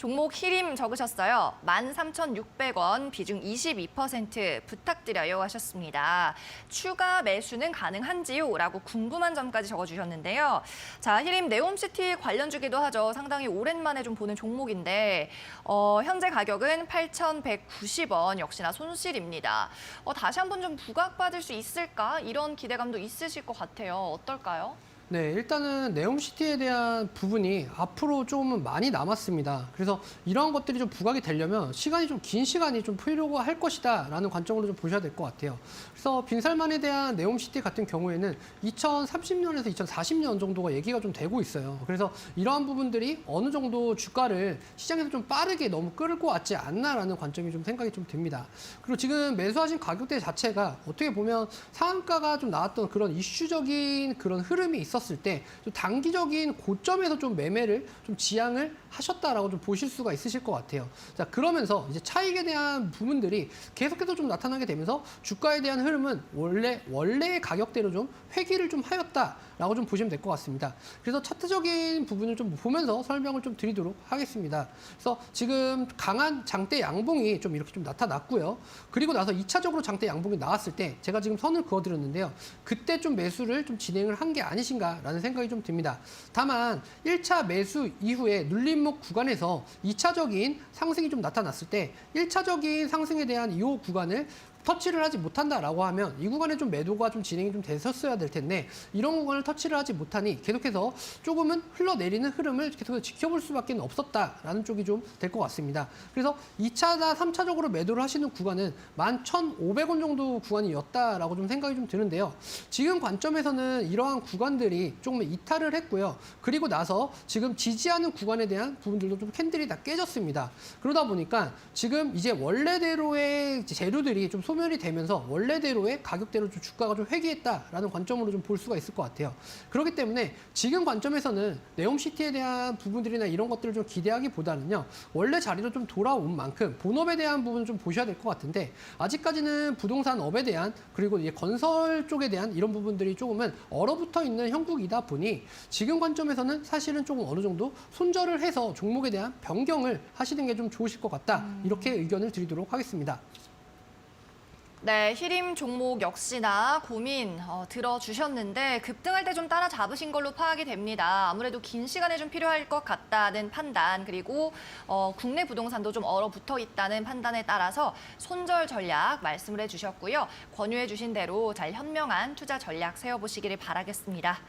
종목 히림 적으셨어요. 13,600원, 비중 22% 부탁드려요 하셨습니다. 추가 매수는 가능한지요? 라고 궁금한 점까지 적어주셨는데요. 자, 히림 네옴시티 관련주기도 하죠. 상당히 오랜만에 좀 보는 종목인데 현재 가격은 8,190원, 역시나 손실입니다. 다시 한번 좀 부각받을 수 있을까? 이런 기대감도 있으실 것 같아요. 어떨까요? 네, 일단은 네옴시티에 대한 부분이 앞으로 조금은 많이 남았습니다. 그래서 이러한 것들이 좀 부각이 되려면 시간이 좀 긴 시간이 좀 필요가 할 것이다 라는 관점으로 좀 보셔야 될 것 같아요. 그래서 빈살만에 대한 네옴시티 같은 경우에는 2030년에서 2040년 정도가 얘기가 좀 되고 있어요. 그래서 이러한 부분들이 어느 정도 주가를 시장에서 좀 빠르게 너무 끌고 왔지 않나라는 관점이 좀 생각이 좀 듭니다. 그리고 지금 매수하신 가격대 자체가 어떻게 보면 상한가가 좀 나왔던 그런 이슈적인 그런 흐름이 있었을 때 좀 단기적인 고점에서 좀 매매를 좀 지향을 하셨다라고 좀 보실 수가 있으실 것 같아요. 자, 그러면서 이제 차익에 대한 부분들이 계속해서 좀 나타나게 되면서 주가에 대한 흐름은 원래의 가격대로 좀 회귀를 좀 하였다라고 좀 보시면 될 것 같습니다. 그래서 차트적인 부분을 좀 보면서 설명을 좀 드리도록 하겠습니다. 그래서 지금 강한 장대 양봉이 좀 이렇게 좀 나타났고요. 그리고 나서 2차적으로 장대 양봉이 나왔을 때 제가 지금 선을 그어드렸는데요. 그때 좀 매수를 좀 진행을 한 게 아니신가라는 생각이 좀 듭니다. 다만 1차 매수 이후에 눌림목 구간에서 2차적인 상승이 좀 나타났을 때 1차적인 상승에 대한 이 구간을 터치를 하지 못한다라고 하면 이 구간에 좀 매도가 좀 진행이 좀 됐었어야 될 텐데 이런 구간을 터치를 하지 못하니 계속해서 조금은 흘러내리는 흐름을 계속해서 지켜볼 수밖에 없었다라는 쪽이 좀 될 것 같습니다. 그래서 2차나 3차적으로 매도를 하시는 구간은 11,500원 정도 구간이었다라고 좀 생각이 좀 드는데요. 지금 관점에서는 이러한 구간들이 조금 이탈을 했고요. 그리고 나서 지금 지지하는 구간에 대한 부분들도 좀 캔들이 다 깨졌습니다. 그러다 보니까 지금 이제 원래대로의 재료들이 좀 소멸이 되면서 원래대로의 가격대로 좀 주가가 좀 회귀했다라는 관점으로 좀 볼 수가 있을 것 같아요. 그렇기 때문에 지금 관점에서는 네옴시티에 대한 부분들이나 이런 것들을 좀 기대하기보다는요. 원래 자리로 좀 돌아온 만큼 본업에 대한 부분을 좀 보셔야 될 것 같은데 아직까지는 부동산 업에 대한 그리고 이제 건설 쪽에 대한 이런 부분들이 조금은 얼어붙어 있는 형국이다 보니 지금 관점에서는 사실은 조금 어느 정도 손절을 해서 종목에 대한 변경을 하시는 게 좀 좋으실 것 같다. 이렇게 의견을 드리도록 하겠습니다. 네, 히림 종목 역시나 고민 들어주셨는데 급등할 때 좀 따라잡으신 걸로 파악이 됩니다. 아무래도 긴 시간에 좀 필요할 것 같다는 판단, 그리고 국내 부동산도 좀 얼어붙어 있다는 판단에 따라서 손절 전략 말씀을 해주셨고요. 권유해 주신 대로 잘 현명한 투자 전략 세워보시기를 바라겠습니다.